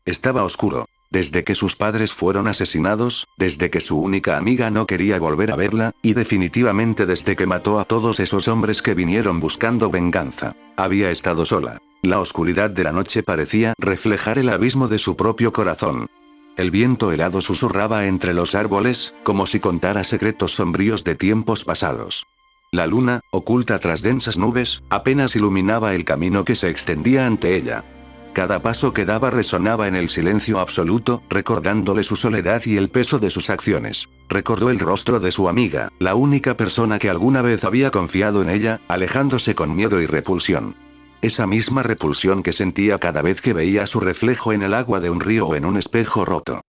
Estaba oscuro. Desde que sus padres fueron asesinados, desde que su única amiga no quería volver a verla, y definitivamente desde que mató a todos esos hombres que vinieron buscando venganza. Había estado sola. La oscuridad de la noche parecía reflejar el abismo de su propio corazón. El viento helado susurraba entre los árboles, como si contara secretos sombríos de tiempos pasados. La luna, oculta tras densas nubes, apenas iluminaba el camino que se extendía ante ella. Cada paso que daba resonaba en el silencio absoluto, recordándole su soledad y el peso de sus acciones. Recordó el rostro de su amiga, la única persona que alguna vez había confiado en ella, alejándose con miedo y repulsión. Esa misma repulsión que sentía cada vez que veía su reflejo en el agua de un río o en un espejo roto.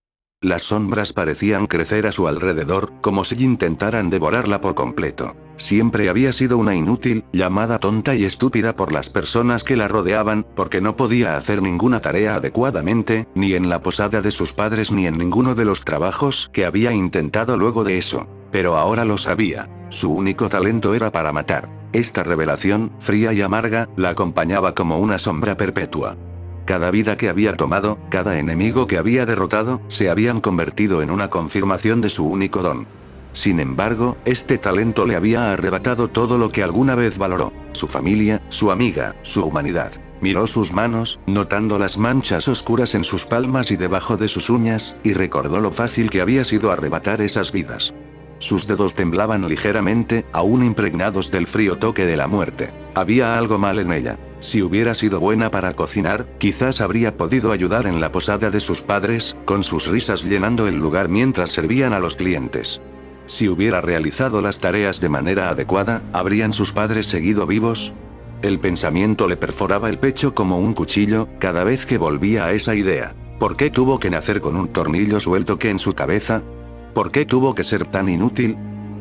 Las sombras parecían crecer a su alrededor, como si intentaran devorarla por completo. Siempre había sido una inútil, llamada tonta y estúpida por las personas que la rodeaban, porque no podía hacer ninguna tarea adecuadamente, ni en la posada de sus padres ni en ninguno de los trabajos que había intentado luego de eso. Pero ahora lo sabía. Su único talento era para matar. Esta revelación, fría y amarga, la acompañaba como una sombra perpetua. Cada vida que había tomado, cada enemigo que había derrotado, se habían convertido en una confirmación de su único don. Sin embargo, este talento le había arrebatado todo lo que alguna vez valoró: su familia, su amiga, su humanidad. Miró sus manos, notando las manchas oscuras en sus palmas y debajo de sus uñas, y recordó lo fácil que había sido arrebatar esas vidas. Sus dedos temblaban ligeramente, aún impregnados del frío toque de la muerte. Había algo mal en ella. Si hubiera sido buena para cocinar, quizás habría podido ayudar en la posada de sus padres, con sus risas llenando el lugar mientras servían a los clientes. Si hubiera realizado las tareas de manera adecuada, ¿habrían sus padres seguido vivos? El pensamiento le perforaba el pecho como un cuchillo, cada vez que volvía a esa idea. ¿Por qué tuvo que nacer con un tornillo suelto que en su cabeza? ¿Por qué tuvo que ser tan inútil?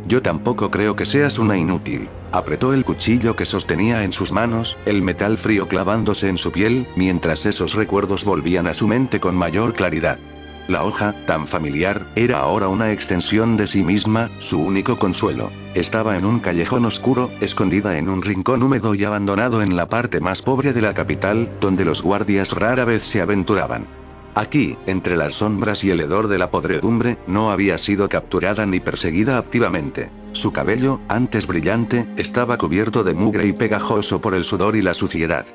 Yo tampoco creo que seas una inútil. Apretó el cuchillo que sostenía en sus manos, el metal frío clavándose en su piel, mientras esos recuerdos volvían a su mente con mayor claridad. La hoja, tan familiar, era ahora una extensión de sí misma, su único consuelo. Estaba en un callejón oscuro, escondida en un rincón húmedo y abandonado en la parte más pobre de la capital, donde los guardias rara vez se aventuraban. Aquí, entre las sombras y el hedor de la podredumbre, no había sido capturada ni perseguida activamente. Su cabello, antes brillante, estaba cubierto de mugre y pegajoso por el sudor y la suciedad.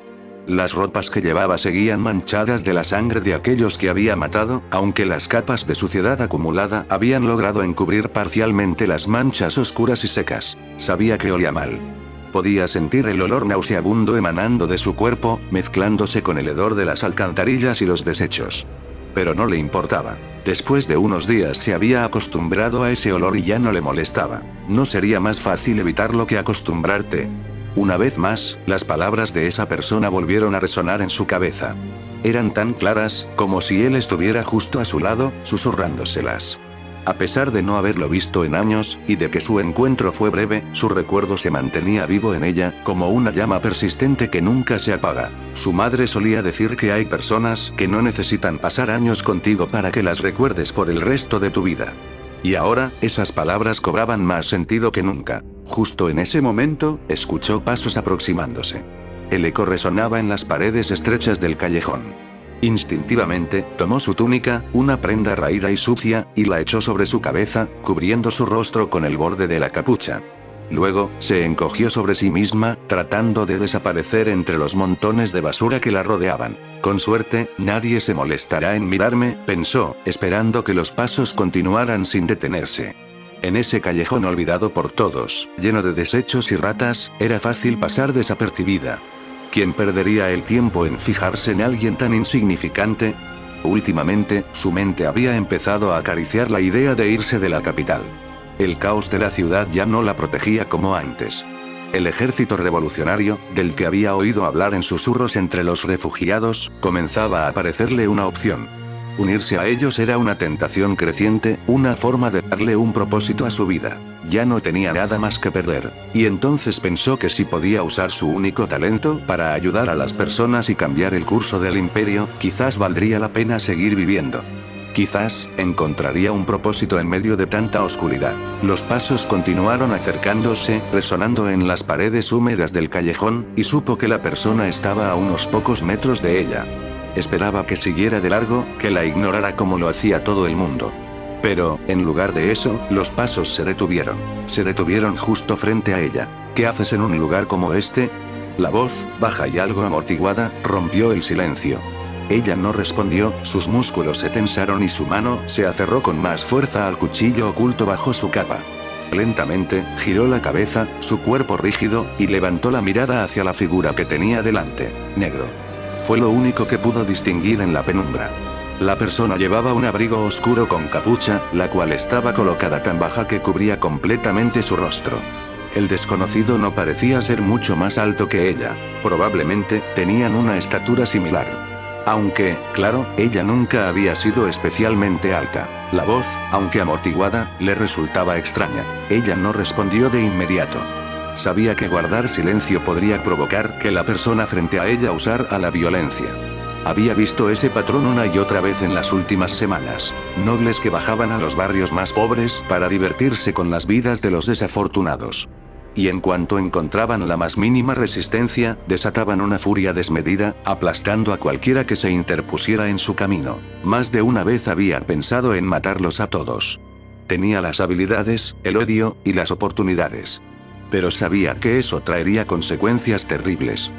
Las ropas que llevaba seguían manchadas de la sangre de aquellos que había matado, aunque las capas de suciedad acumulada habían logrado encubrir parcialmente las manchas oscuras y secas. Sabía que olía mal. Podía sentir el olor nauseabundo emanando de su cuerpo, mezclándose con el hedor de las alcantarillas y los desechos. Pero no le importaba. Después de unos días se había acostumbrado a ese olor y ya no le molestaba. ¿No sería más fácil evitarlo que acostumbrarte? Una vez más, las palabras de esa persona volvieron a resonar en su cabeza. Eran tan claras, como si él estuviera justo a su lado, susurrándoselas. A pesar de no haberlo visto en años, y de que su encuentro fue breve, su recuerdo se mantenía vivo en ella, como una llama persistente que nunca se apaga. Su madre solía decir que hay personas que no necesitan pasar años contigo para que las recuerdes por el resto de tu vida. Y ahora, esas palabras cobraban más sentido que nunca. Justo en ese momento, escuchó pasos aproximándose. El eco resonaba en las paredes estrechas del callejón. Instintivamente, tomó su túnica, una prenda raída y sucia, y la echó sobre su cabeza, cubriendo su rostro con el borde de la capucha. Luego, se encogió sobre sí misma, tratando de desaparecer entre los montones de basura que la rodeaban. Con suerte, nadie se molestará en mirarme, pensó, esperando que los pasos continuaran sin detenerse. En ese callejón olvidado por todos, lleno de desechos y ratas, era fácil pasar desapercibida. ¿Quién perdería el tiempo en fijarse en alguien tan insignificante? Últimamente, su mente había empezado a acariciar la idea de irse de la capital. El caos de la ciudad ya no la protegía como antes. El ejército revolucionario, del que había oído hablar en susurros entre los refugiados, comenzaba a parecerle una opción. Unirse a ellos era una tentación creciente, una forma de darle un propósito a su vida. Ya no tenía nada más que perder. Y entonces pensó que si podía usar su único talento para ayudar a las personas y cambiar el curso del imperio, quizás valdría la pena seguir viviendo. Quizás, encontraría un propósito en medio de tanta oscuridad. Los pasos continuaron acercándose, resonando en las paredes húmedas del callejón, y supo que la persona estaba a unos pocos metros de ella. Esperaba que siguiera de largo, que la ignorara como lo hacía todo el mundo. Pero, en lugar de eso, los pasos se detuvieron. Se detuvieron justo frente a ella. ¿Qué haces en un lugar como este? La voz, baja y algo amortiguada, rompió el silencio. Ella no respondió, sus músculos se tensaron y su mano se aferró con más fuerza al cuchillo oculto bajo su capa. Lentamente, giró la cabeza, su cuerpo rígido, y levantó la mirada hacia la figura que tenía delante. Negro. Fue lo único que pudo distinguir en la penumbra. La persona llevaba un abrigo oscuro con capucha, la cual estaba colocada tan baja que cubría completamente su rostro. El desconocido no parecía ser mucho más alto que ella. Probablemente, tenían una estatura similar. Aunque, claro, ella nunca había sido especialmente alta. La voz, aunque amortiguada, le resultaba extraña. Ella no respondió de inmediato. Sabía que guardar silencio podría provocar que la persona frente a ella usara la violencia. Había visto ese patrón una y otra vez en las últimas semanas. Nobles que bajaban a los barrios más pobres para divertirse con las vidas de los desafortunados. Y en cuanto encontraban la más mínima resistencia, desataban una furia desmedida, aplastando a cualquiera que se interpusiera en su camino. Más de una vez había pensado en matarlos a todos. Tenía las habilidades, el odio, y las oportunidades. Pero sabía que eso traería consecuencias terribles.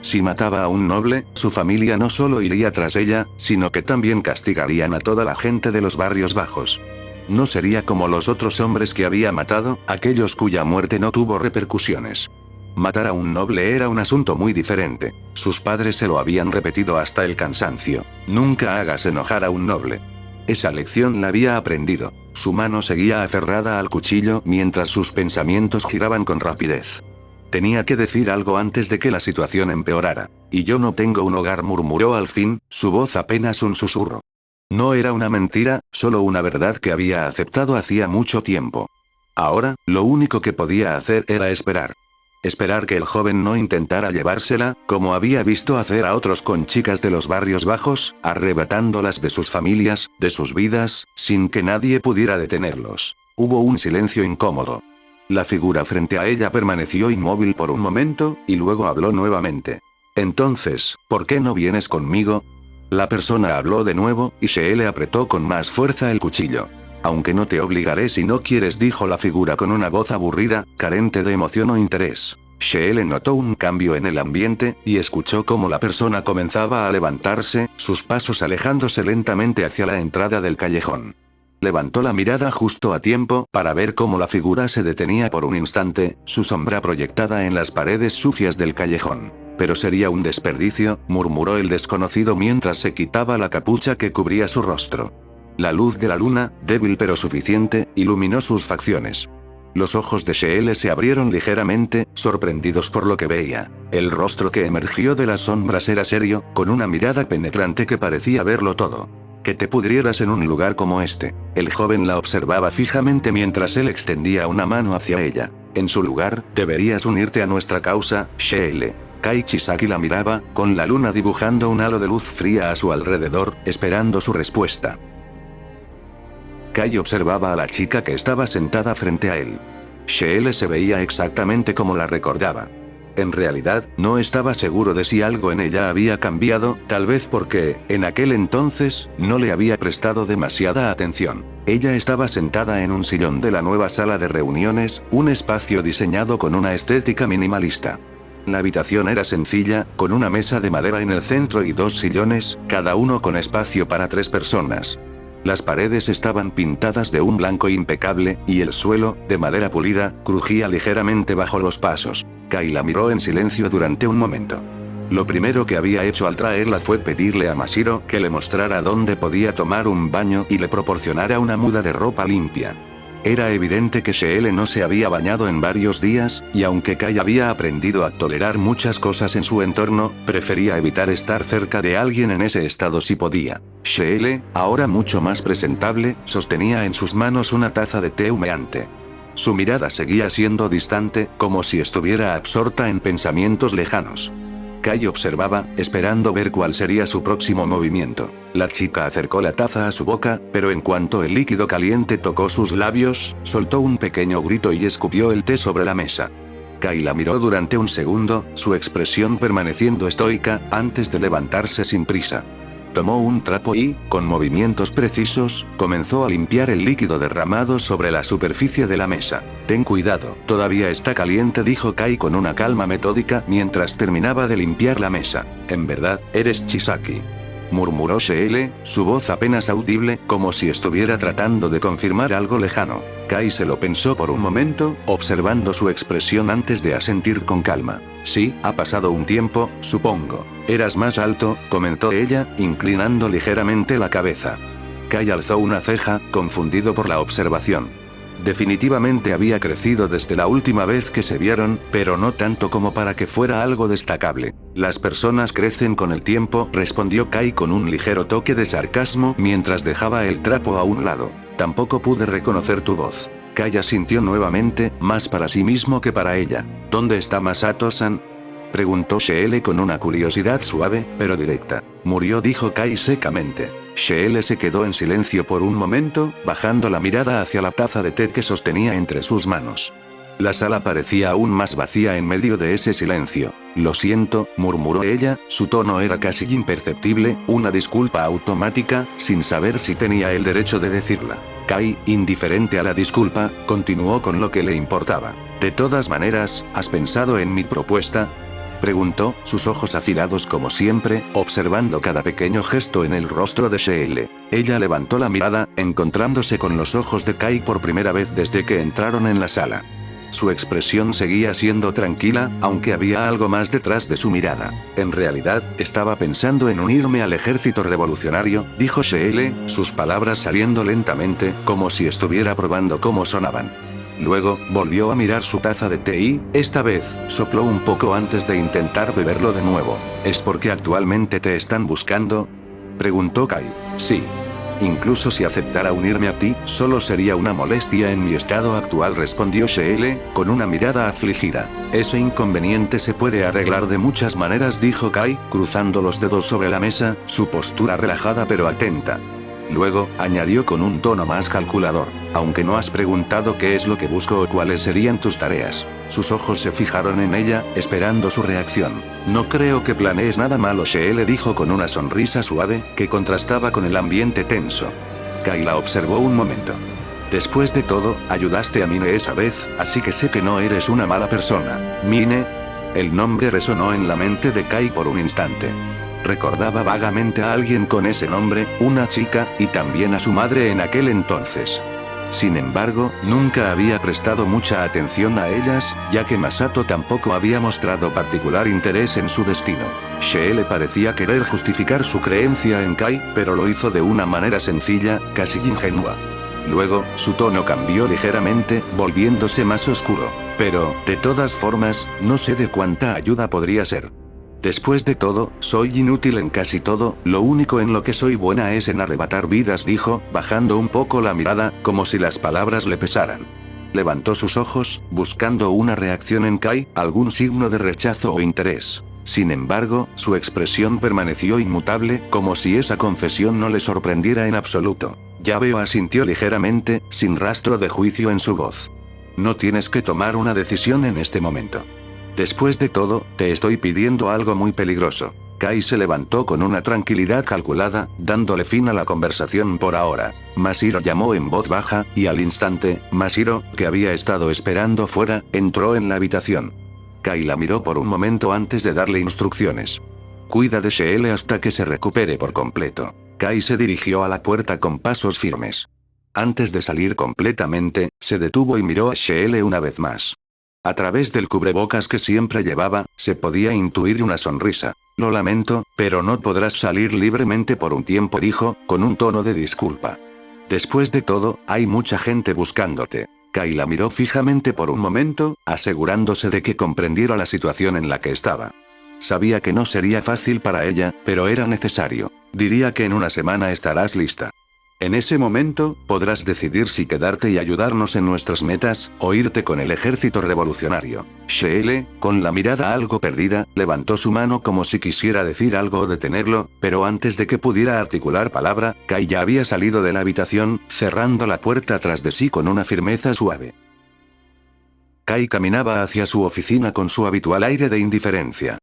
Si mataba a un noble, su familia no solo iría tras ella, sino que también castigarían a toda la gente de los barrios bajos. No sería como los otros hombres que había matado, aquellos cuya muerte no tuvo repercusiones. Matar a un noble era un asunto muy diferente. Sus padres se lo habían repetido hasta el cansancio. Nunca hagas enojar a un noble. Esa lección la había aprendido. Su mano seguía aferrada al cuchillo mientras sus pensamientos giraban con rapidez. Tenía que decir algo antes de que la situación empeorara. Y yo no tengo un hogar, murmuró al fin, su voz apenas un susurro. No era una mentira, solo una verdad que había aceptado hacía mucho tiempo. Ahora, lo único que podía hacer era esperar. Esperar que el joven no intentara llevársela, como había visto hacer a otros con chicas de los barrios bajos, arrebatándolas de sus familias, de sus vidas, sin que nadie pudiera detenerlos. Hubo un silencio incómodo. La figura frente a ella permaneció inmóvil por un momento, y luego habló nuevamente. Entonces, ¿por qué no vienes conmigo? La persona habló de nuevo, y Sheele apretó con más fuerza el cuchillo. Aunque no te obligaré si no quieres, dijo la figura con una voz aburrida, carente de emoción o interés. Sheele notó un cambio en el ambiente, y escuchó cómo la persona comenzaba a levantarse, sus pasos alejándose lentamente hacia la entrada del callejón. Levantó la mirada justo a tiempo para ver cómo la figura se detenía por un instante, su sombra proyectada en las paredes sucias del callejón. Pero sería un desperdicio, murmuró el desconocido mientras se quitaba la capucha que cubría su rostro. La luz de la luna, débil pero suficiente, iluminó sus facciones. Los ojos de Sheele se abrieron ligeramente, sorprendidos por lo que veía. El rostro que emergió de las sombras era serio, con una mirada penetrante que parecía verlo todo. Que te pudrieras en un lugar como este. El joven la observaba fijamente mientras él extendía una mano hacia ella. En su lugar, deberías unirte a nuestra causa, Sheele. Kai Chisaki la miraba, con la luna dibujando un halo de luz fría a su alrededor, esperando su respuesta. Kai observaba a la chica que estaba sentada frente a él. Sheele se veía exactamente como la recordaba. En realidad, no estaba seguro de si algo en ella había cambiado, tal vez porque, en aquel entonces, no le había prestado demasiada atención. Ella estaba sentada en un sillón de la nueva sala de reuniones, un espacio diseñado con una estética minimalista. La habitación era sencilla, con una mesa de madera en el centro y dos sillones, cada uno con espacio para 3 personas. Las paredes estaban pintadas de un blanco impecable, y el suelo, de madera pulida, crujía ligeramente bajo los pasos. Kai la miró en silencio durante un momento. Lo primero que había hecho al traerla fue pedirle a Mashiro que le mostrara dónde podía tomar un baño y le proporcionara una muda de ropa limpia. Era evidente que Sheele no se había bañado en varios días, y aunque Kai había aprendido a tolerar muchas cosas en su entorno, prefería evitar estar cerca de alguien en ese estado si podía. Sheele, ahora mucho más presentable, sostenía en sus manos una taza de té humeante. Su mirada seguía siendo distante, como si estuviera absorta en pensamientos lejanos. Kai observaba, esperando ver cuál sería su próximo movimiento. La chica acercó la taza a su boca, pero en cuanto el líquido caliente tocó sus labios, soltó un pequeño grito y escupió el té sobre la mesa. Kai la miró durante un segundo, su expresión permaneciendo estoica, antes de levantarse sin prisa. Tomó un trapo y, con movimientos precisos, comenzó a limpiar el líquido derramado sobre la superficie de la mesa. Ten cuidado, todavía está caliente, dijo Kai con una calma metódica mientras terminaba de limpiar la mesa. En verdad, eres Chisaki, murmuró Sheele, su voz apenas audible, como si estuviera tratando de confirmar algo lejano. Kai se lo pensó por un momento, observando su expresión antes de asentir con calma. Sí, ha pasado un tiempo, supongo. Eras más alto, comentó ella, inclinando ligeramente la cabeza. Kai alzó una ceja, confundido por la observación. Definitivamente había crecido desde la última vez que se vieron, pero no tanto como para que fuera algo destacable. Las personas crecen con el tiempo, respondió Kai con un ligero toque de sarcasmo mientras dejaba el trapo a un lado. Tampoco pude reconocer tu voz. Kai asintió nuevamente, más para sí mismo que para ella. ¿Dónde está Masato-san?, preguntó Sheele con una curiosidad suave, pero directa. Murió, dijo Kai secamente. Sheele se quedó en silencio por un momento, bajando la mirada hacia la taza de té que sostenía entre sus manos. La sala parecía aún más vacía en medio de ese silencio. Lo siento, murmuró ella, su tono era casi imperceptible, una disculpa automática, sin saber si tenía el derecho de decirla. Kai, indiferente a la disculpa, continuó con lo que le importaba. De todas maneras, ¿has pensado en mi propuesta?, preguntó, sus ojos afilados como siempre, observando cada pequeño gesto en el rostro de Sheele. Ella levantó la mirada, encontrándose con los ojos de Kai por primera vez desde que entraron en la sala. Su expresión seguía siendo tranquila, aunque había algo más detrás de su mirada. En realidad, estaba pensando en unirme al ejército revolucionario, dijo Sheele, sus palabras saliendo lentamente, como si estuviera probando cómo sonaban. Luego, volvió a mirar su taza de té y, esta vez, sopló un poco antes de intentar beberlo de nuevo. ¿Es porque actualmente te están buscando?, preguntó Kai. Sí. Incluso si aceptara unirme a ti, solo sería una molestia en mi estado actual, respondió Sheele, con una mirada afligida. Ese inconveniente se puede arreglar de muchas maneras, dijo Kai, cruzando los dedos sobre la mesa, su postura relajada pero atenta. Luego, añadió con un tono más calculador. Aunque no has preguntado qué es lo que busco o cuáles serían tus tareas. Sus ojos se fijaron en ella, esperando su reacción. No creo que planees nada malo, Sheele dijo con una sonrisa suave, que contrastaba con el ambiente tenso. Kai la observó un momento. Después de todo, ayudaste a Mine esa vez, así que sé que no eres una mala persona. ¿Mine? El nombre resonó en la mente de Kai por un instante. Recordaba vagamente a alguien con ese nombre, una chica, y también a su madre en aquel entonces. Sin embargo, nunca había prestado mucha atención a ellas, ya que Masato tampoco había mostrado particular interés en su destino. Sheele parecía querer justificar su creencia en Kai, pero lo hizo de una manera sencilla, casi ingenua. Luego, su tono cambió ligeramente, volviéndose más oscuro. Pero, de todas formas, no sé de cuánta ayuda podría ser. Después de todo, soy inútil en casi todo, lo único en lo que soy buena es en arrebatar vidas, dijo, bajando un poco la mirada, como si las palabras le pesaran. Levantó sus ojos, buscando una reacción en Kai, algún signo de rechazo o interés. Sin embargo, su expresión permaneció inmutable, como si esa confesión no le sorprendiera en absoluto. Ya veo, asintió ligeramente, sin rastro de juicio en su voz. No tienes que tomar una decisión en este momento. Después de todo, te estoy pidiendo algo muy peligroso. Kai se levantó con una tranquilidad calculada, dándole fin a la conversación por ahora. Mashiro llamó en voz baja, y al instante, Mashiro, que había estado esperando fuera, entró en la habitación. Kai la miró por un momento antes de darle instrucciones. Cuida de Sheele hasta que se recupere por completo. Kai se dirigió a la puerta con pasos firmes. Antes de salir completamente, se detuvo y miró a Sheele una vez más. A través del cubrebocas que siempre llevaba, se podía intuir una sonrisa. Lo lamento, pero no podrás salir libremente por un tiempo, dijo, con un tono de disculpa. Después de todo, hay mucha gente buscándote. Kai la miró fijamente por un momento, asegurándose de que comprendiera la situación en la que estaba. Sabía que no sería fácil para ella, pero era necesario. Diría que en una semana estarás lista. En ese momento, podrás decidir si quedarte y ayudarnos en nuestras metas, o irte con el ejército revolucionario. Sheele, con la mirada algo perdida, levantó su mano como si quisiera decir algo o detenerlo, pero antes de que pudiera articular palabra, Kai ya había salido de la habitación, cerrando la puerta tras de sí con una firmeza suave. Kai caminaba hacia su oficina con su habitual aire de indiferencia.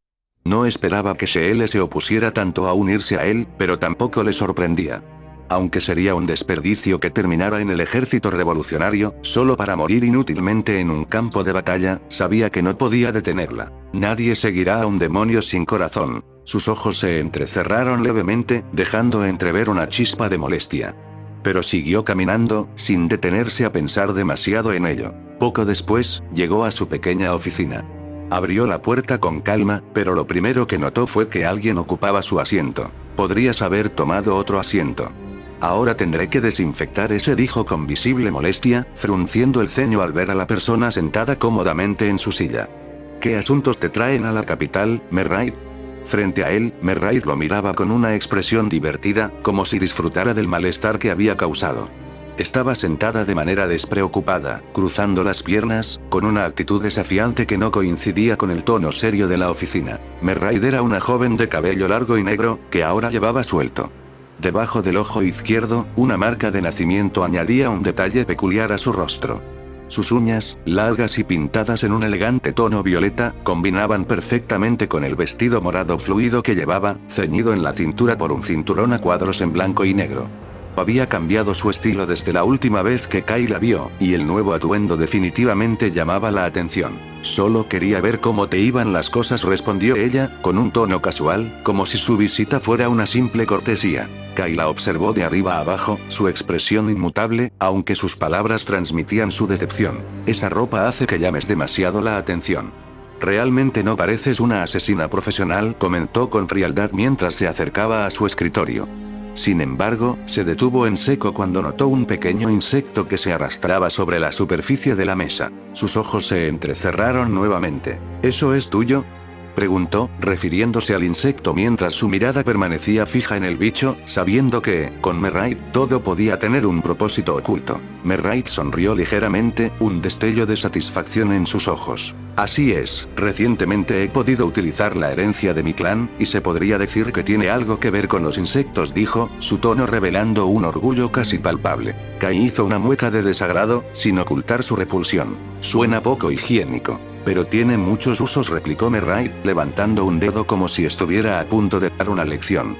No esperaba que Sheele se opusiera tanto a unirse a él, pero tampoco le sorprendía. Aunque sería un desperdicio que terminara en el ejército revolucionario, solo para morir inútilmente en un campo de batalla, sabía que no podía detenerla. Nadie seguirá a un demonio sin corazón. Sus ojos se entrecerraron levemente, dejando entrever una chispa de molestia. Pero siguió caminando, sin detenerse a pensar demasiado en ello. Poco después, llegó a su pequeña oficina. Abrió la puerta con calma, pero lo primero que notó fue que alguien ocupaba su asiento. Podrías haber tomado otro asiento. Ahora tendré que desinfectar ese, dijo con visible molestia, frunciendo el ceño al ver a la persona sentada cómodamente en su silla. ¿Qué asuntos te traen a la capital, Merraid? Frente a él, Merraid lo miraba con una expresión divertida, como si disfrutara del malestar que había causado. Estaba sentada de manera despreocupada, cruzando las piernas, con una actitud desafiante que no coincidía con el tono serio de la oficina. Merraid era una joven de cabello largo y negro, que ahora llevaba suelto. Debajo del ojo izquierdo, una marca de nacimiento añadía un detalle peculiar a su rostro. Sus uñas, largas y pintadas en un elegante tono violeta, combinaban perfectamente con el vestido morado fluido que llevaba, ceñido en la cintura por un cinturón a cuadros en blanco y negro. Había cambiado su estilo desde la última vez que Kai la vio, y el nuevo atuendo definitivamente llamaba la atención. Solo quería ver cómo te iban las cosas, respondió ella, con un tono casual, como si su visita fuera una simple cortesía. Kai la observó de arriba a abajo, su expresión inmutable, aunque sus palabras transmitían su decepción. Esa ropa hace que llames demasiado la atención. Realmente no pareces una asesina profesional, comentó con frialdad mientras se acercaba a su escritorio. Sin embargo, se detuvo en seco cuando notó un pequeño insecto que se arrastraba sobre la superficie de la mesa. Sus ojos se entrecerraron nuevamente. ¿Eso es tuyo?, preguntó, refiriéndose al insecto mientras su mirada permanecía fija en el bicho, sabiendo que, con Merraid, todo podía tener un propósito oculto. Merraid sonrió ligeramente, un destello de satisfacción en sus ojos. Así es, recientemente he podido utilizar la herencia de mi clan, y se podría decir que tiene algo que ver con los insectos, dijo, su tono revelando un orgullo casi palpable. Kai hizo una mueca de desagrado, sin ocultar su repulsión. Suena poco higiénico. Pero tiene muchos usos, replicó Merraid, levantando un dedo como si estuviera a punto de dar una lección.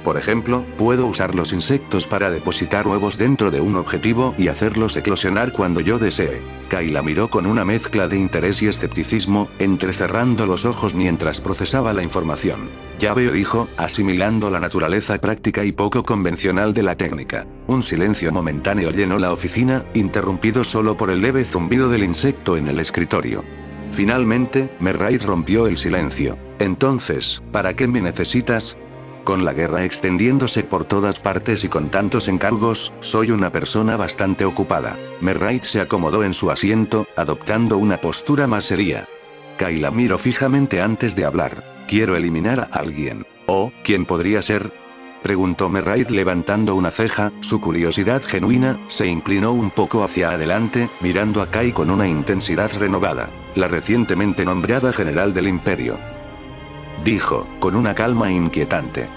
Por ejemplo, puedo usar los insectos para depositar huevos dentro de un objetivo y hacerlos eclosionar cuando yo desee. Kai la miró con una mezcla de interés y escepticismo, entrecerrando los ojos mientras procesaba la información. Ya veo, dijo, asimilando la naturaleza práctica y poco convencional de la técnica. Un silencio momentáneo llenó la oficina, interrumpido solo por el leve zumbido del insecto en el escritorio. Finalmente, Merraid rompió el silencio. Entonces, ¿para qué me necesitas? Con la guerra extendiéndose por todas partes y con tantos encargos, soy una persona bastante ocupada. Merraid se acomodó en su asiento, adoptando una postura más seria. Kai la miró fijamente antes de hablar. Quiero eliminar a alguien. ¿Oh, quién podría ser?, preguntó Merraid levantando una ceja, su curiosidad genuina, se inclinó un poco hacia adelante, mirando a Kai con una intensidad renovada. La recientemente nombrada general del imperio. Dijo, con una calma inquietante.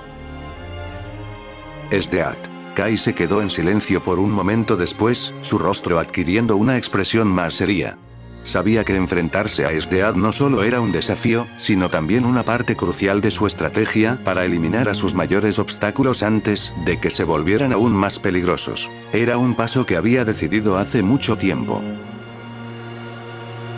Esdeath. Kai se quedó en silencio por un momento después, su rostro adquiriendo una expresión más seria. Sabía que enfrentarse a Esdeath no solo era un desafío, sino también una parte crucial de su estrategia para eliminar a sus mayores obstáculos antes de que se volvieran aún más peligrosos. Era un paso que había decidido hace mucho tiempo.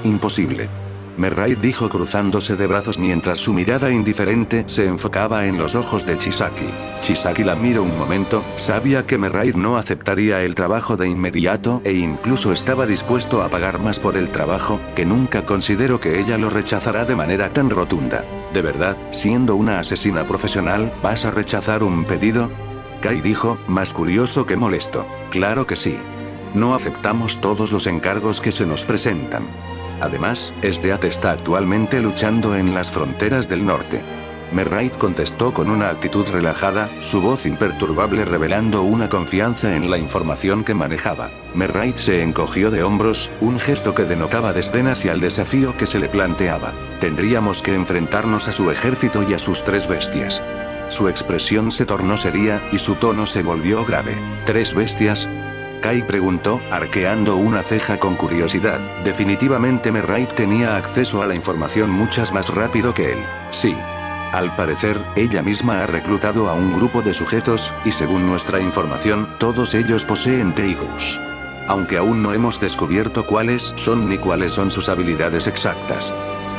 Imposible. Merraid dijo cruzándose de brazos mientras su mirada indiferente se enfocaba en los ojos de Chisaki. Chisaki la miró un momento, sabía que Merraid no aceptaría el trabajo de inmediato e incluso estaba dispuesto a pagar más por el trabajo, que nunca consideró que ella lo rechazará de manera tan rotunda. ¿De verdad, siendo una asesina profesional, vas a rechazar un pedido?, Kai dijo, más curioso que molesto. Claro que sí. No aceptamos todos los encargos que se nos presentan. Además, Esdeath está actualmente luchando en las fronteras del norte. Merraid contestó con una actitud relajada, su voz imperturbable revelando una confianza en la información que manejaba. Merraid se encogió de hombros, un gesto que denotaba desdén hacia el desafío que se le planteaba. Tendríamos que enfrentarnos a su ejército y a sus 3 bestias. Su expresión se tornó seria, y su tono se volvió grave. ¿3 bestias? Kai preguntó, arqueando una ceja con curiosidad. Definitivamente Merraid tenía acceso a la información mucho más rápido que él. Sí. Al parecer, ella misma ha reclutado a un grupo de sujetos, y según nuestra información, todos ellos poseen Teigus. Aunque aún no hemos descubierto cuáles son ni cuáles son sus habilidades exactas.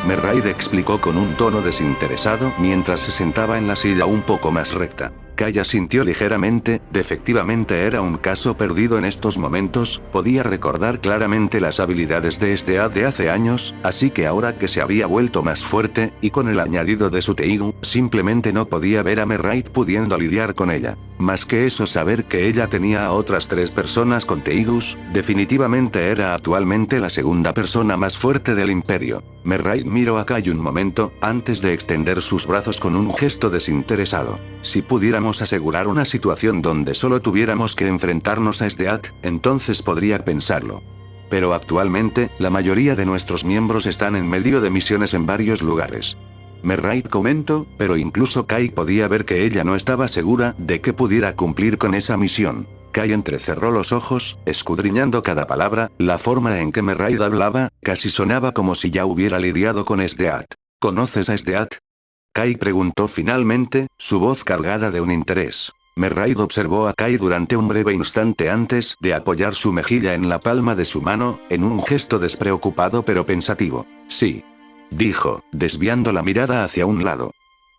Merraid explicó con un tono desinteresado mientras se sentaba en la silla un poco más recta. Kai asintió ligeramente, efectivamente era un caso perdido en estos momentos, podía recordar claramente las habilidades de SDA de hace años, así que ahora que se había vuelto más fuerte, y con el añadido de su Teigu, simplemente no podía ver a Merraid pudiendo lidiar con ella. Más que eso, saber que ella tenía a otras 3 personas con Teigus, definitivamente era actualmente la segunda persona más fuerte del imperio. Merraid miró a Kai un momento, antes de extender sus brazos con un gesto desinteresado. Si pudiéramos asegurar una situación donde solo tuviéramos que enfrentarnos a SDAT, entonces podría pensarlo. Pero actualmente, la mayoría de nuestros miembros están en medio de misiones en varios lugares. Merraid comentó, pero incluso Kai podía ver que ella no estaba segura de que pudiera cumplir con esa misión. Kai entrecerró los ojos, escudriñando cada palabra, la forma en que Merraid hablaba, casi sonaba como si ya hubiera lidiado con SDAT. ¿Conoces a SDAT? Kai preguntó finalmente, su voz cargada de un interés. Merraid observó a Kai durante un breve instante antes de apoyar su mejilla en la palma de su mano, en un gesto despreocupado pero pensativo. Sí. Dijo, desviando la mirada hacia un lado.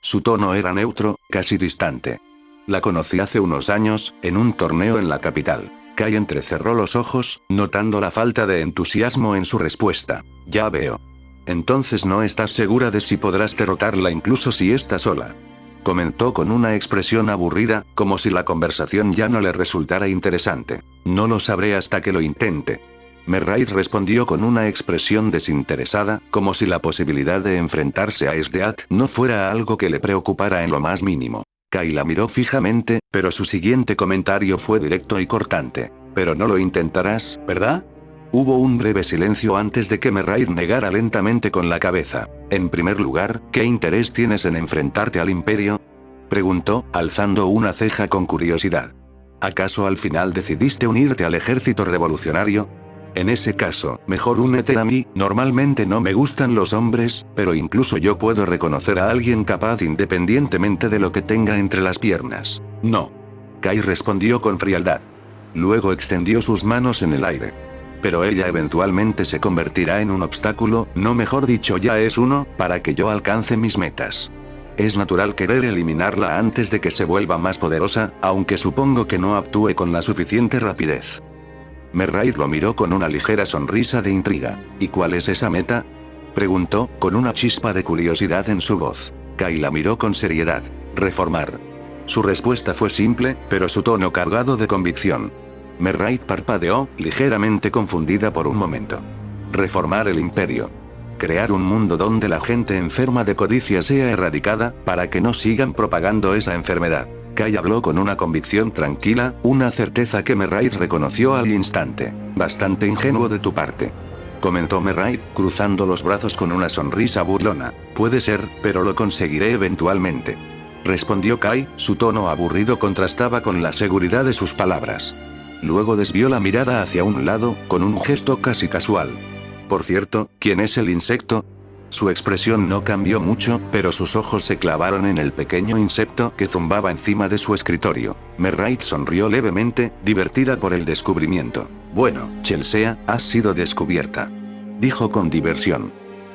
Su tono era neutro, casi distante. La conocí hace unos años, en un torneo en la capital. Kai entrecerró los ojos, notando la falta de entusiasmo en su respuesta. Ya veo. Entonces no estás segura de si podrás derrotarla incluso si está sola. Comentó con una expresión aburrida, como si la conversación ya no le resultara interesante. No lo sabré hasta que lo intente. Merraid respondió con una expresión desinteresada, como si la posibilidad de enfrentarse a SDAT no fuera algo que le preocupara en lo más mínimo. Kai la miró fijamente, pero su siguiente comentario fue directo y cortante. Pero no lo intentarás, ¿verdad? Hubo un breve silencio antes de que Merraid negara lentamente con la cabeza. En primer lugar, ¿qué interés tienes en enfrentarte al Imperio? Preguntó, alzando una ceja con curiosidad. ¿Acaso al final decidiste unirte al ejército revolucionario? En ese caso, mejor únete a mí. Normalmente no me gustan los hombres, pero incluso yo puedo reconocer a alguien capaz independientemente de lo que tenga entre las piernas. No. Kai respondió con frialdad. Luego extendió sus manos en el aire. Pero ella eventualmente se convertirá en un obstáculo, no mejor dicho ya es uno, para que yo alcance mis metas. Es natural querer eliminarla antes de que se vuelva más poderosa, aunque supongo que no actúe con la suficiente rapidez. Merraid lo miró con una ligera sonrisa de intriga. ¿Y cuál es esa meta? Preguntó, con una chispa de curiosidad en su voz. Kai la miró con seriedad. Reformar. Su respuesta fue simple, pero su tono cargado de convicción. Merraid parpadeó, ligeramente confundida por un momento. Reformar el imperio. Crear un mundo donde la gente enferma de codicia sea erradicada, para que no sigan propagando esa enfermedad. Kai habló con una convicción tranquila, una certeza que Merraid reconoció al instante. Bastante ingenuo de tu parte. Comentó Merraid, cruzando los brazos con una sonrisa burlona. Puede ser, pero lo conseguiré eventualmente. Respondió Kai, su tono aburrido contrastaba con la seguridad de sus palabras. Luego desvió la mirada hacia un lado, con un gesto casi casual. Por cierto, ¿quién es el insecto? Su expresión no cambió mucho, pero sus ojos se clavaron en el pequeño insecto que zumbaba encima de su escritorio. Merraid sonrió levemente, divertida por el descubrimiento. Bueno, Chelsea, has sido descubierta. Dijo con diversión.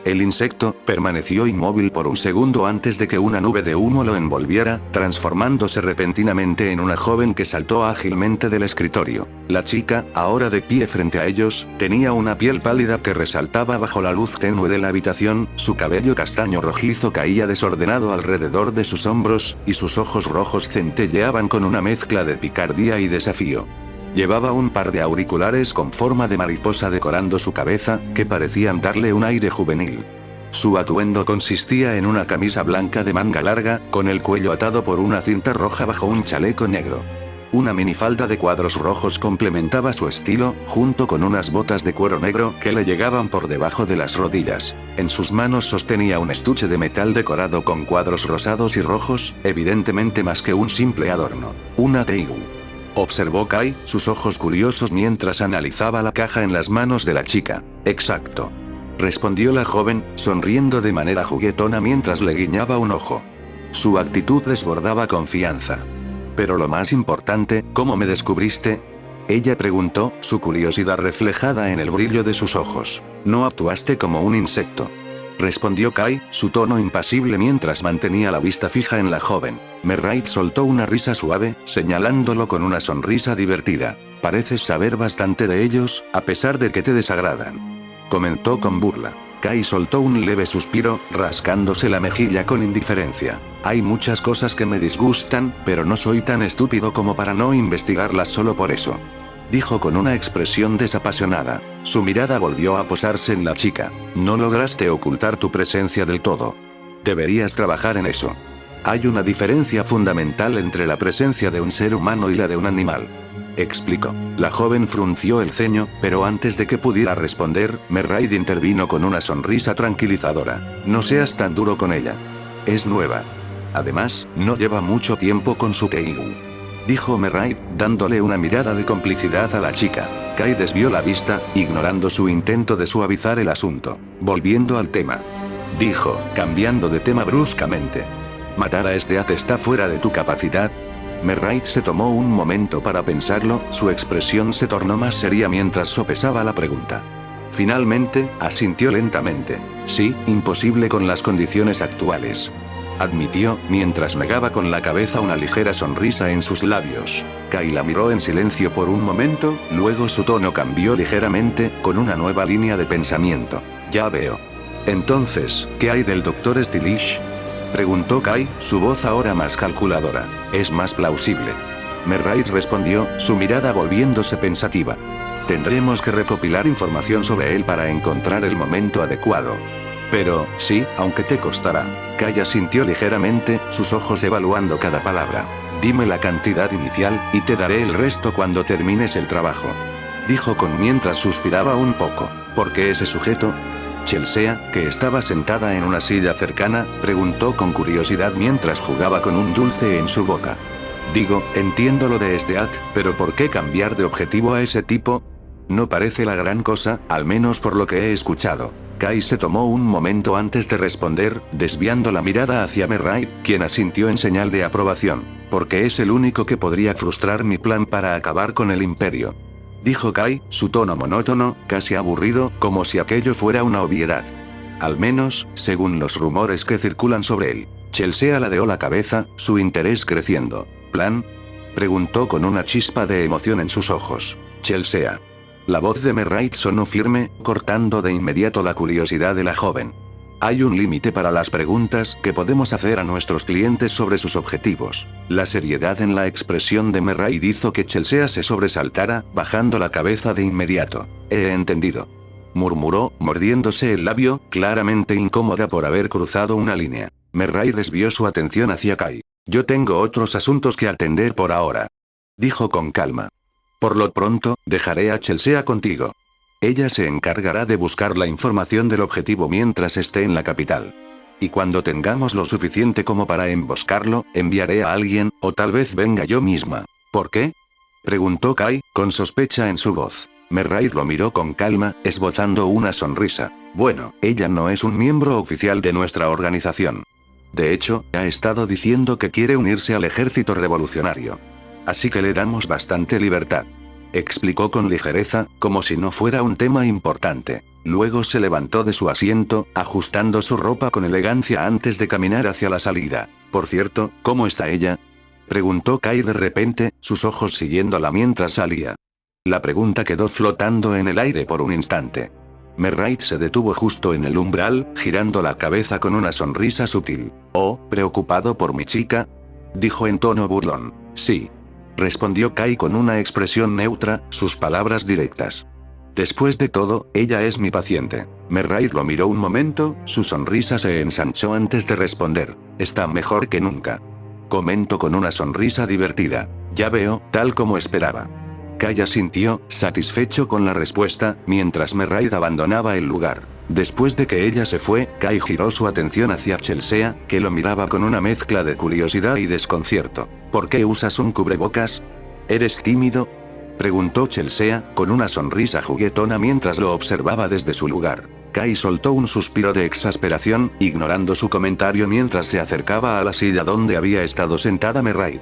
El insecto permaneció inmóvil por un segundo antes de que una nube de humo lo envolviera, transformándose repentinamente en una joven que saltó ágilmente del escritorio. La chica, ahora de pie frente a ellos, tenía una piel pálida que resaltaba bajo la luz tenue de la habitación, su cabello castaño rojizo caía desordenado alrededor de sus hombros, y sus ojos rojos centelleaban con una mezcla de picardía y desafío. Llevaba un par de auriculares con forma de mariposa decorando su cabeza, que parecían darle un aire juvenil. Su atuendo consistía en una camisa blanca de manga larga, con el cuello atado por una cinta roja bajo un chaleco negro. Una minifalda de cuadros rojos complementaba su estilo, junto con unas botas de cuero negro que le llegaban por debajo de las rodillas. En sus manos sostenía un estuche de metal decorado con cuadros rosados y rojos, evidentemente más que un simple adorno. Una Teigu. Observó Kai, sus ojos curiosos mientras analizaba la caja en las manos de la chica. Exacto. Respondió la joven, sonriendo de manera juguetona mientras le guiñaba un ojo. Su actitud desbordaba confianza. Pero lo más importante, ¿cómo me descubriste? Ella preguntó, su curiosidad reflejada en el brillo de sus ojos. No actuaste como un insecto. Respondió Kai, su tono impasible mientras mantenía la vista fija en la joven. Merright soltó una risa suave, señalándolo con una sonrisa divertida. Pareces saber bastante de ellos, a pesar de que te desagradan. Comentó con burla. Kai soltó un leve suspiro, rascándose la mejilla con indiferencia. Hay muchas cosas que me disgustan, pero no soy tan estúpido como para no investigarlas solo por eso. Dijo con una expresión desapasionada. Su mirada volvió a posarse en la chica. No lograste ocultar tu presencia del todo. Deberías trabajar en eso. Hay una diferencia fundamental entre la presencia de un ser humano y la de un animal. Explicó. La joven frunció el ceño, pero antes de que pudiera responder, Merright intervino con una sonrisa tranquilizadora. No seas tan duro con ella. Es nueva. Además, no lleva mucho tiempo con su Teigu. Dijo Merright, dándole una mirada de complicidad a la chica. Kai desvió la vista, ignorando su intento de suavizar el asunto. Volviendo al tema. Dijo, cambiando de tema bruscamente. ¿Matar a Esdeath está fuera de tu capacidad? Merright se tomó un momento para pensarlo, su expresión se tornó más seria mientras sopesaba la pregunta. Finalmente, asintió lentamente. Sí, imposible con las condiciones actuales. Admitió, mientras negaba con la cabeza una ligera sonrisa en sus labios. Kai la miró en silencio por un momento, luego su tono cambió ligeramente, con una nueva línea de pensamiento. Ya veo. Entonces, ¿qué hay del Dr. Stylish? Preguntó Kai, su voz ahora más calculadora. Es más plausible. Merright respondió, su mirada volviéndose pensativa. Tendremos que recopilar información sobre él para encontrar el momento adecuado. Pero, sí, aunque te costará. Kai asintió ligeramente, sus ojos evaluando cada palabra. Dime la cantidad inicial, y te daré el resto cuando termines el trabajo. Dijo con mientras suspiraba un poco. ¿Por qué ese sujeto? Chelsea, que estaba sentada en una silla cercana, preguntó con curiosidad mientras jugaba con un dulce en su boca. Digo, entiendo lo de Esdeath, pero ¿por qué cambiar de objetivo a ese tipo? No parece la gran cosa, al menos por lo que he escuchado. Kai se tomó un momento antes de responder, desviando la mirada hacia Merright, quien asintió en señal de aprobación. Porque es el único que podría frustrar mi plan para acabar con el imperio. Dijo Kai, su tono monótono, casi aburrido, como si aquello fuera una obviedad. Al menos, según los rumores que circulan sobre él. Chelsea ladeó la cabeza, su interés creciendo. ¿Plan? Preguntó con una chispa de emoción en sus ojos. Chelsea. La voz de Merright sonó firme, cortando de inmediato la curiosidad de la joven. Hay un límite para las preguntas que podemos hacer a nuestros clientes sobre sus objetivos. La seriedad en la expresión de Merright hizo que Chelsea se sobresaltara, bajando la cabeza de inmediato. He entendido. Murmuró, mordiéndose el labio, claramente incómoda por haber cruzado una línea. Merright desvió su atención hacia Kai. Yo tengo otros asuntos que atender por ahora. Dijo con calma. Por lo pronto, dejaré a Chelsea contigo. Ella se encargará de buscar la información del objetivo mientras esté en la capital. Y cuando tengamos lo suficiente como para emboscarlo, enviaré a alguien, o tal vez venga yo misma. ¿Por qué? Preguntó Kai, con sospecha en su voz. Merright lo miró con calma, esbozando una sonrisa. Bueno, ella no es un miembro oficial de nuestra organización. De hecho, ha estado diciendo que quiere unirse al ejército revolucionario. Así que le damos bastante libertad. Explicó con ligereza, como si no fuera un tema importante. Luego se levantó de su asiento, ajustando su ropa con elegancia antes de caminar hacia la salida. Por cierto, ¿cómo está ella? Preguntó Kai de repente, sus ojos siguiéndola mientras salía. La pregunta quedó flotando en el aire por un instante. Merright se detuvo justo en el umbral, girando la cabeza con una sonrisa sutil. Oh, ¿preocupado por mi chica? Dijo en tono burlón. Sí. Respondió Kai con una expresión neutra, sus palabras directas. Después de todo, ella es mi paciente. Merright lo miró un momento, su sonrisa se ensanchó antes de responder. Está mejor que nunca. Comentó con una sonrisa divertida. Ya veo, tal como esperaba. Kai asintió, satisfecho con la respuesta, mientras Merright abandonaba el lugar. Después de que ella se fue, Kai giró su atención hacia Chelsea, que lo miraba con una mezcla de curiosidad y desconcierto. ¿Por qué usas un cubrebocas? ¿Eres tímido? Preguntó Chelsea, con una sonrisa juguetona mientras lo observaba desde su lugar. Kai soltó un suspiro de exasperación, ignorando su comentario mientras se acercaba a la silla donde había estado sentada Meraid.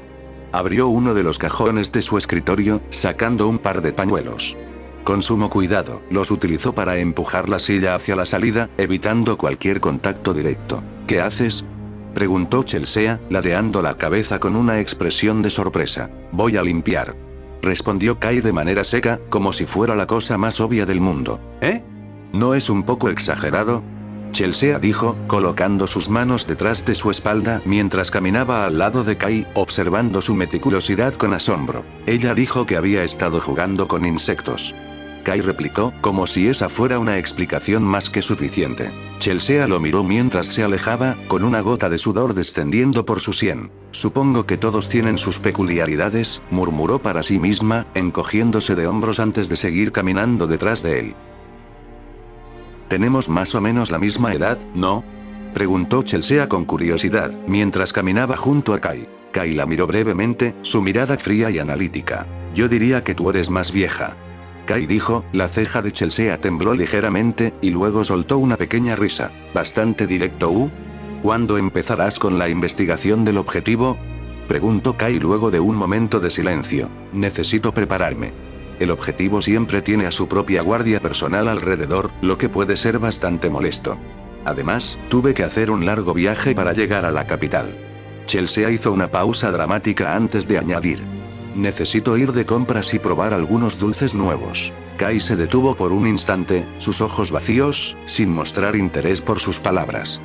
Abrió uno de los cajones de su escritorio, sacando un par de pañuelos. Con sumo cuidado, los utilizó para empujar la silla hacia la salida, evitando cualquier contacto directo. ¿Qué haces?, preguntó Chelsea, ladeando la cabeza con una expresión de sorpresa. Voy a limpiar, respondió Kai de manera seca, como si fuera la cosa más obvia del mundo. ¿Eh? ¿No es un poco exagerado?, Chelsea dijo, colocando sus manos detrás de su espalda mientras caminaba al lado de Kai, observando su meticulosidad con asombro. Ella dijo que había estado jugando con insectos. Kai replicó, como si esa fuera una explicación más que suficiente. Chelsea lo miró mientras se alejaba, con una gota de sudor descendiendo por su sien. Supongo que todos tienen sus peculiaridades, murmuró para sí misma, encogiéndose de hombros antes de seguir caminando detrás de él. Tenemos más o menos la misma edad, ¿no?, preguntó Chelsea con curiosidad, mientras caminaba junto a Kai. Kai la miró brevemente, su mirada fría y analítica. Yo diría que tú eres más vieja, Kai dijo. La ceja de Chelsea tembló ligeramente, y luego soltó una pequeña risa. Bastante directo. ¿Cuándo empezarás con la investigación del objetivo?, preguntó Kai luego de un momento de silencio. Necesito prepararme. El objetivo siempre tiene a su propia guardia personal alrededor, lo que puede ser bastante molesto. Además, tuve que hacer un largo viaje para llegar a la capital. Chelsea hizo una pausa dramática antes de añadir. Necesito ir de compras y probar algunos dulces nuevos. Kai se detuvo por un instante, sus ojos vacíos, sin mostrar interés por sus palabras.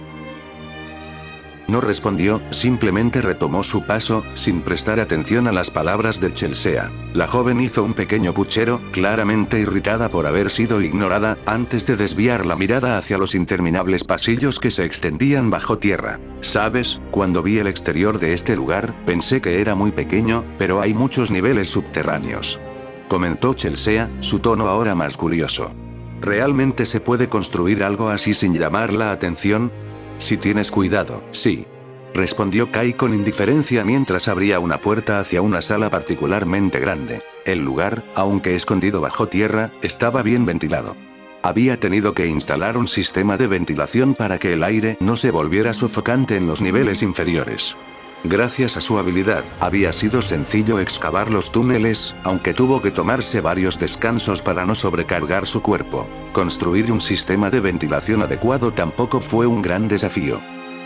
No respondió, simplemente retomó su paso, sin prestar atención a las palabras de Chelsea. La joven hizo un pequeño puchero, claramente irritada por haber sido ignorada, antes de desviar la mirada hacia los interminables pasillos que se extendían bajo tierra. ¿Sabes? Cuando vi el exterior de este lugar, pensé que era muy pequeño, pero hay muchos niveles subterráneos, comentó Chelsea, su tono ahora más curioso. ¿Realmente se puede construir algo así sin llamar la atención? Si tienes cuidado, sí, respondió Kai con indiferencia mientras abría una puerta hacia una sala particularmente grande. El lugar, aunque escondido bajo tierra, estaba bien ventilado. Había tenido que instalar un sistema de ventilación para que el aire no se volviera sofocante en los niveles inferiores. Gracias a su habilidad, había sido sencillo excavar los túneles, aunque tuvo que tomarse varios descansos para no sobrecargar su cuerpo. Construir un sistema de ventilación adecuado tampoco fue un gran desafío.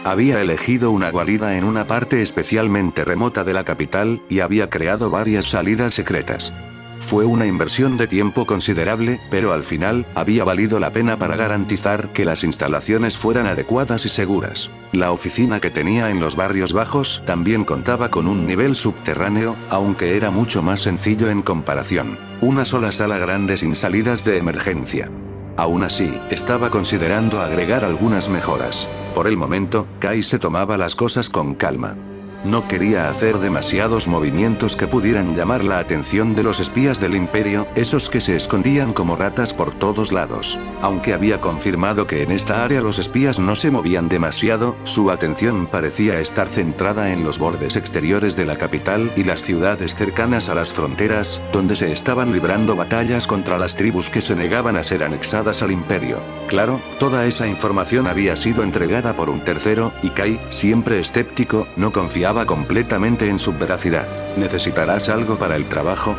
Había elegido una guarida en una parte especialmente remota de la capital, y había creado varias salidas secretas. Fue una inversión de tiempo considerable, pero al final, había valido la pena para garantizar que las instalaciones fueran adecuadas y seguras. La oficina que tenía en los barrios bajos también contaba con un nivel subterráneo, aunque era mucho más sencillo en comparación. Una sola sala grande sin salidas de emergencia. Aún así, estaba considerando agregar algunas mejoras. Por el momento, Kai se tomaba las cosas con calma. No quería hacer demasiados movimientos que pudieran llamar la atención de los espías del Imperio, esos que se escondían como ratas por todos lados. Aunque había confirmado que en esta área los espías no se movían demasiado, su atención parecía estar centrada en los bordes exteriores de la capital y las ciudades cercanas a las fronteras, donde se estaban librando batallas contra las tribus que se negaban a ser anexadas al Imperio. Claro, toda esa información había sido entregada por un tercero, y Kai, siempre escéptico, no confiaba completamente en su veracidad. ¿Necesitarás algo para el trabajo?,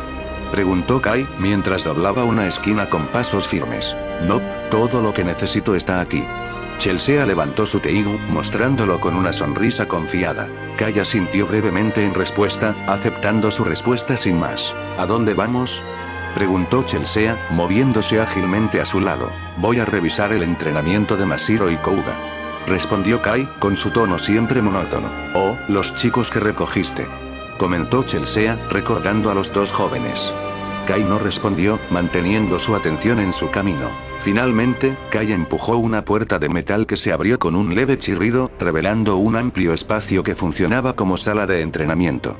preguntó Kai, mientras doblaba una esquina con pasos firmes. No, todo lo que necesito está aquí. Chelsea levantó su teigu, mostrándolo con una sonrisa confiada. Kai asintió brevemente en respuesta, aceptando su respuesta sin más. ¿A dónde vamos?, preguntó Chelsea, moviéndose ágilmente a su lado. Voy a revisar el entrenamiento de Masiro y Kouga, respondió Kai, con su tono siempre monótono. Oh, los chicos que recogiste, comentó Chelsea, recordando a los dos jóvenes. Kai no respondió, manteniendo su atención en su camino. Finalmente, Kai empujó una puerta de metal que se abrió con un leve chirrido, revelando un amplio espacio que funcionaba como sala de entrenamiento.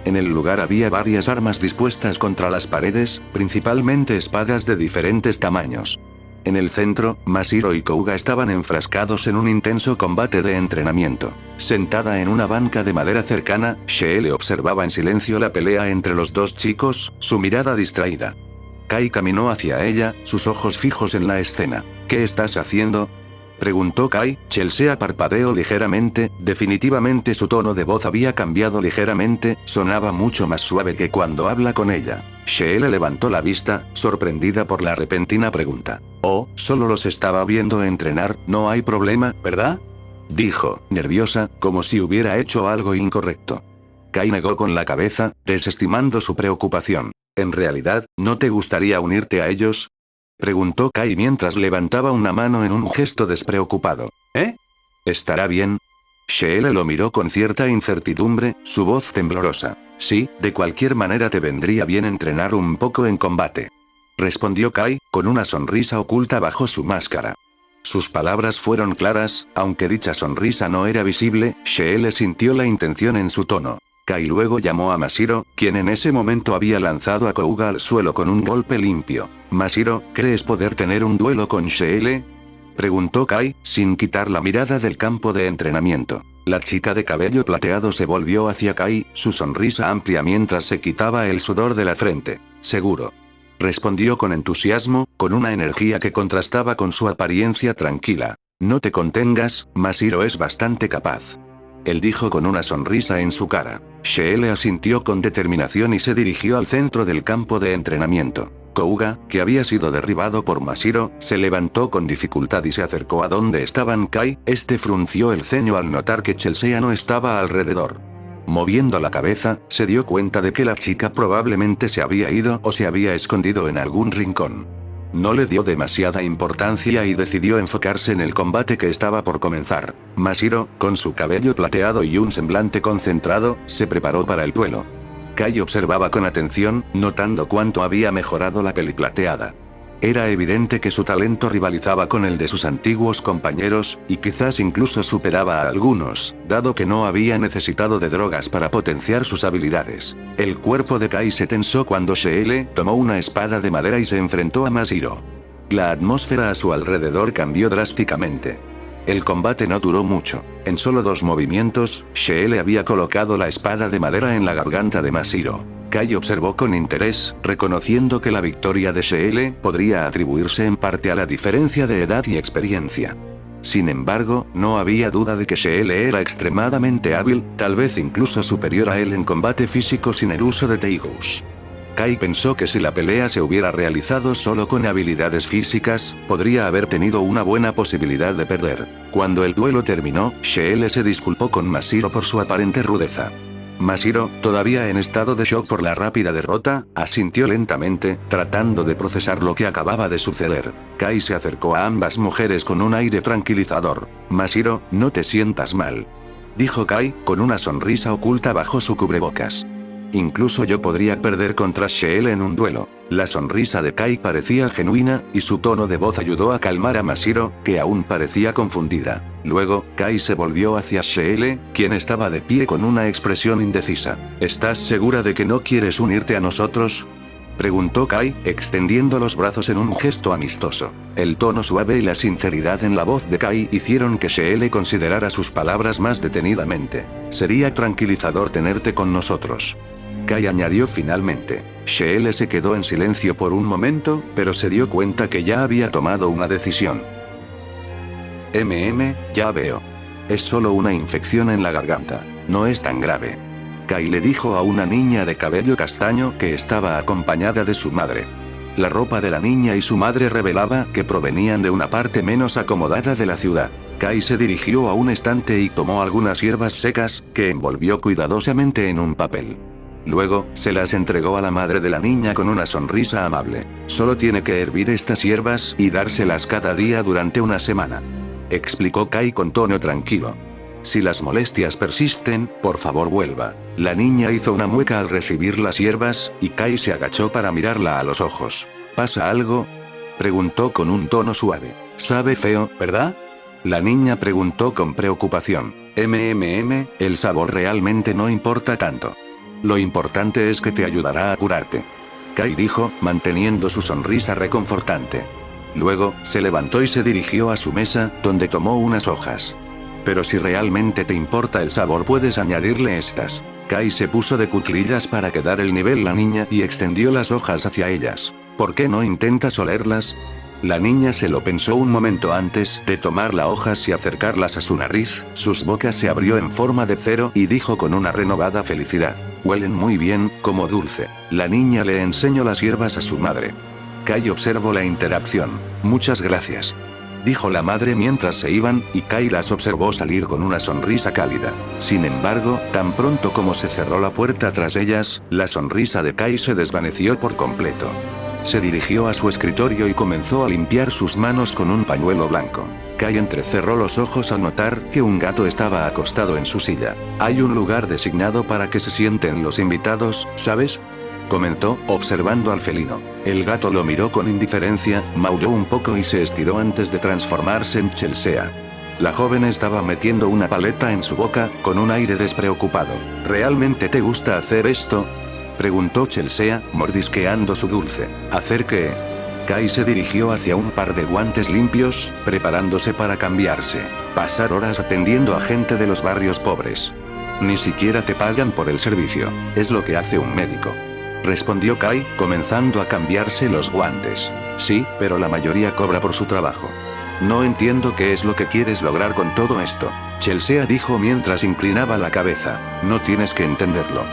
En el lugar había varias armas dispuestas contra las paredes, principalmente espadas de diferentes tamaños. En el centro, Masiro y Kouga estaban enfrascados en un intenso combate de entrenamiento. Sentada en una banca de madera cercana, Sheele observaba en silencio la pelea entre los dos chicos, su mirada distraída. Kai caminó hacia ella, sus ojos fijos en la escena. ¿Qué estás haciendo?, preguntó Kai. Chelsea parpadeó ligeramente, definitivamente su tono de voz había cambiado ligeramente, sonaba mucho más suave que cuando habla con ella. Sheele levantó la vista, sorprendida por la repentina pregunta. Oh, solo los estaba viendo entrenar, no hay problema, ¿verdad?, dijo, nerviosa, como si hubiera hecho algo incorrecto. Kai negó con la cabeza, desestimando su preocupación. ¿En realidad, no te gustaría unirte a ellos?, preguntó Kai mientras levantaba una mano en un gesto despreocupado. ¿Eh? ¿Estará bien? Sheele lo miró con cierta incertidumbre, su voz temblorosa. Sí, de cualquier manera te vendría bien entrenar un poco en combate, respondió Kai, con una sonrisa oculta bajo su máscara. Sus palabras fueron claras, aunque dicha sonrisa no era visible. Sheele sintió la intención en su tono. Kai luego llamó a Mashiro, quien en ese momento había lanzado a Kouga al suelo con un golpe limpio. Mashiro, ¿crees poder tener un duelo con Sheele?, preguntó Kai, sin quitar la mirada del campo de entrenamiento. La chica de cabello plateado se volvió hacia Kai, su sonrisa amplia mientras se quitaba el sudor de la frente. Seguro, respondió con entusiasmo, con una energía que contrastaba con su apariencia tranquila. No te contengas, Mashiro es bastante capaz, él dijo con una sonrisa en su cara. Sheele asintió con determinación y se dirigió al centro del campo de entrenamiento. Kouga, que había sido derribado por Mashiro, se levantó con dificultad y se acercó a donde estaban Kai. Este frunció el ceño al notar que Chelsea no estaba alrededor. Moviendo la cabeza, se dio cuenta de que la chica probablemente se había ido o se había escondido en algún rincón. No le dio demasiada importancia y decidió enfocarse en el combate que estaba por comenzar. Mashiro, con su cabello plateado y un semblante concentrado, se preparó para el duelo. Kai observaba con atención, notando cuánto había mejorado la peli plateada. Era evidente que su talento rivalizaba con el de sus antiguos compañeros, y quizás incluso superaba a algunos, dado que no había necesitado de drogas para potenciar sus habilidades. El cuerpo de Kai se tensó cuando Sheele tomó una espada de madera y se enfrentó a Mashiro. La atmósfera a su alrededor cambió drásticamente. El combate no duró mucho. En solo 2 movimientos, Sheele había colocado la espada de madera en la garganta de Mashiro. Kai observó con interés, reconociendo que la victoria de Sheele podría atribuirse en parte a la diferencia de edad y experiencia. Sin embargo, no había duda de que Sheele era extremadamente hábil, tal vez incluso superior a él en combate físico sin el uso de Teigous. Kai pensó que si la pelea se hubiera realizado solo con habilidades físicas, podría haber tenido una buena posibilidad de perder. Cuando el duelo terminó, Sheele se disculpó con Mashiro por su aparente rudeza. Mashiro, todavía en estado de shock por la rápida derrota, asintió lentamente, tratando de procesar lo que acababa de suceder. Kai se acercó a ambas mujeres con un aire tranquilizador. Mashiro, no te sientas mal, dijo Kai, con una sonrisa oculta bajo su cubrebocas. Incluso yo podría perder contra Sheele en un duelo. La sonrisa de Kai parecía genuina, y su tono de voz ayudó a calmar a Mashiro, que aún parecía confundida. Luego, Kai se volvió hacia Sheele, quien estaba de pie con una expresión indecisa. ¿Estás segura de que no quieres unirte a nosotros?, preguntó Kai, extendiendo los brazos en un gesto amistoso. El tono suave y la sinceridad en la voz de Kai hicieron que Sheele considerara sus palabras más detenidamente. Sería tranquilizador tenerte con nosotros, Kai añadió finalmente. Sheele se quedó en silencio por un momento, pero se dio cuenta que ya había tomado una decisión. Ya veo. Es solo una infección en la garganta. No es tan grave, Kai le dijo a una niña de cabello castaño que estaba acompañada de su madre. La ropa de la niña y su madre revelaba que provenían de una parte menos acomodada de la ciudad. Kai se dirigió a un estante y tomó algunas hierbas secas, que envolvió cuidadosamente en un papel. Luego, se las entregó a la madre de la niña con una sonrisa amable. Solo tiene que hervir estas hierbas y dárselas cada día durante una semana, explicó Kai con tono tranquilo. Si las molestias persisten, por favor vuelva. La niña hizo una mueca al recibir las hierbas, y Kai se agachó para mirarla a los ojos. ¿Pasa algo?, preguntó con un tono suave. Sabe feo, ¿verdad?, la niña preguntó con preocupación. El sabor realmente no importa tanto. Lo importante es que te ayudará a curarte, Kai dijo, manteniendo su sonrisa reconfortante. Luego, se levantó y se dirigió a su mesa, donde tomó unas hojas. Pero si realmente te importa el sabor, puedes añadirle estas. Kai se puso de cuclillas para quedar el nivel la niña y extendió las hojas hacia ellas. ¿Por qué no intentas olerlas?, La niña se lo pensó un momento antes de tomar las hojas y acercarlas a su nariz, sus bocas se abrió en forma de cero y dijo con una renovada felicidad. Huelen muy bien, como dulce. La niña le enseñó las hierbas a su madre. Kai observó la interacción. Muchas gracias, dijo la madre mientras se iban, y Kai las observó salir con una sonrisa cálida. Sin embargo, tan pronto como se cerró la puerta tras ellas, la sonrisa de Kai se desvaneció por completo. Se dirigió a su escritorio y comenzó a limpiar sus manos con un pañuelo blanco. Kai entrecerró los ojos al notar que un gato estaba acostado en su silla. «Hay un lugar designado para que se sienten los invitados, ¿sabes?», comentó, observando al felino. El gato lo miró con indiferencia, maulló un poco y se estiró antes de transformarse en Chelsea. La joven estaba metiendo una paleta en su boca, con un aire despreocupado. «¿Realmente te gusta hacer esto?», preguntó Chelsea, mordisqueando su dulce. «¿Hacer qué?». Kai se dirigió hacia un par de guantes limpios, preparándose para cambiarse. «Pasar horas atendiendo a gente de los barrios pobres. Ni siquiera te pagan por el servicio. Es lo que hace un médico», respondió Kai, comenzando a cambiarse los guantes. «Sí, pero la mayoría cobra por su trabajo. No entiendo qué es lo que quieres lograr con todo esto», Chelsea dijo mientras inclinaba la cabeza. «No tienes que entenderlo»,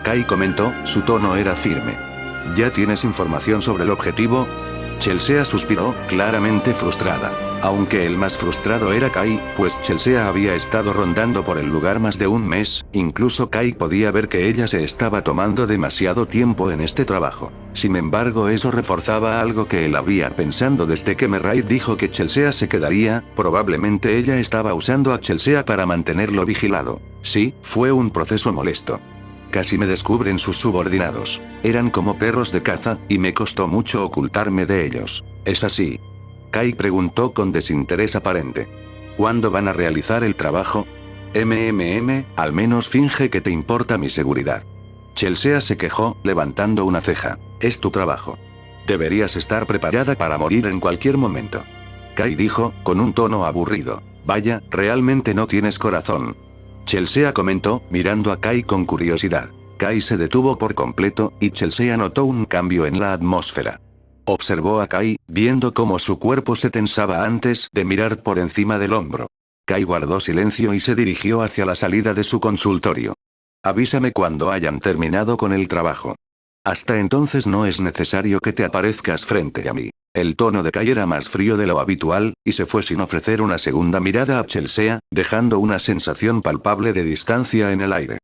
Kai comentó, su tono era firme. «¿Ya tienes información sobre el objetivo?». Chelsea suspiró, claramente frustrada. Aunque el más frustrado era Kai, pues Chelsea había estado rondando por el lugar más de un mes, incluso Kai podía ver que ella se estaba tomando demasiado tiempo en este trabajo. Sin embargo, eso reforzaba algo que él había pensando desde que Merraid dijo que Chelsea se quedaría, probablemente ella estaba usando a Chelsea para mantenerlo vigilado. Sí, fue un proceso molesto. Casi me descubren sus subordinados. Eran como perros de caza, y me costó mucho ocultarme de ellos. ¿Es así?, Kai preguntó con desinterés aparente. «¿Cuándo van a realizar el trabajo?». Al menos finge que te importa mi seguridad». Chelsea se quejó, levantando una ceja. «Es tu trabajo. Deberías estar preparada para morir en cualquier momento». Kai dijo, con un tono aburrido. «Vaya, realmente no tienes corazón». Chelsea comentó, mirando a Kai con curiosidad. Kai se detuvo por completo, y Chelsea notó un cambio en la atmósfera. Observó a Kai, viendo cómo su cuerpo se tensaba antes de mirar por encima del hombro. Kai guardó silencio y se dirigió hacia la salida de su consultorio. «Avísame cuando hayan terminado con el trabajo. Hasta entonces no es necesario que te aparezcas frente a mí». El tono de Kai era más frío de lo habitual, y se fue sin ofrecer una segunda mirada a Chelsea, dejando una sensación palpable de distancia en el aire.